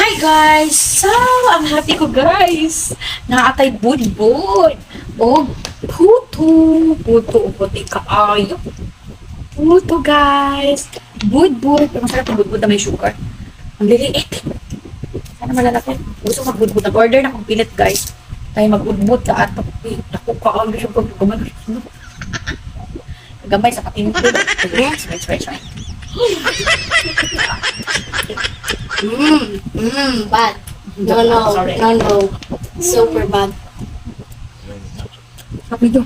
Hi guys! So, ang happy ko guys. Naatay budbud. O, puto. Puto, puti kaayo. Puto guys. Budbud. Ang masarap yung budbud na may sugar. Ang liliit. Sana malalaki. Gusto magbudbud. Nag-order na kong pilit guys. Tayo magbudbud ka at naku kaayo siya kung gumano. Gambay sa katinod. Yes, right. Bad. No. Sorry. No. Super bad. Sabi nyo.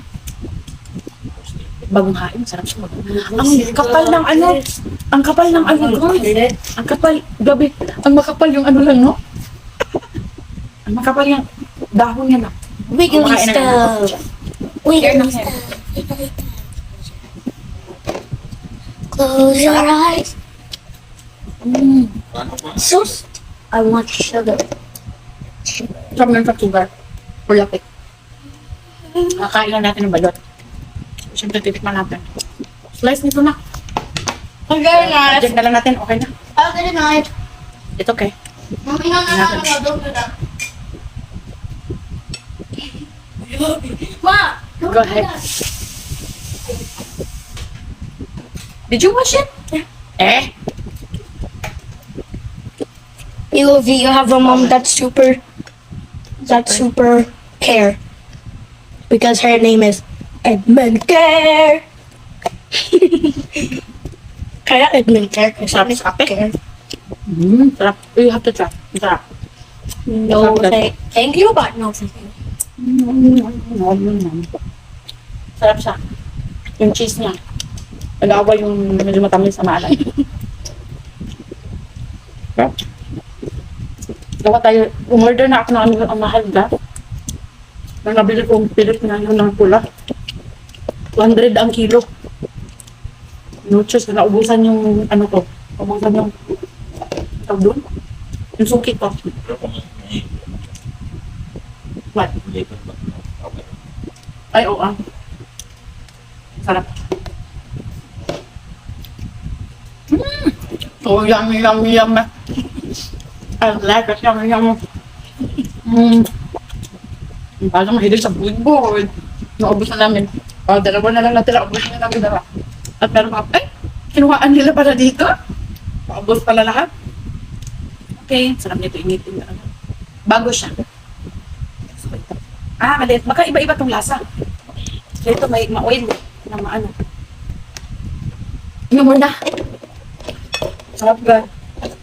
Bagong hain, sarap siya. Ang kapal ng ano. Ang kapal ng ano, guys. Ang kapal, gabi. Ang makapal yung ano lang, no? Ang makapal yung dahon niya lang. Wiggly Kumakain na lang. stuff. Wiggly stuff. Close your eyes. Sus. I want sugar. Sarap ng sugar. Or lapit. Kakain na natin ng balot. Siyempre, titikman natin. Slice nito na. Okay, guys. Adjust na lang natin. Okay na. Okay, night. It's okay. No. Don't do that. Ma, don't Go do ahead. that. Did you wash it? Eh? Elovie, you have a mom that's super care. Because her name is Edmund Care. Kaya Edmund Care kasi Sarap is sa kape. care. Sarap. You have to try. Sarap. No, thank you, but no thank you. Sarap siya. Yung cheese niya. Nag-awa yung medyo matamis sa maalay. Sarap. Gawa tayo, umorder na ako ng ano, ang mahal ga. Nang nabili kong pilit na yun ng pula. 200 ang kilo. No choice, naubusan yung ano ko. Naubusan yung tawag doon. Yung suki ko. What? Ay, oo. Sarap. Oh, yummy. I like it. Yummy. Parang mahilig sa budbud. Naubos na namin. Dalawa na lang natira. Ubus na namin dalawa. At meron pa, kinuhaan nila para dito. Paubos pala lahat. Okay, sarap nito. Initin na. Bago siya. Maliit. Baka iba-iba tong lasa. Ito may ma-oil na maano. Ano mo na? Sarap ga.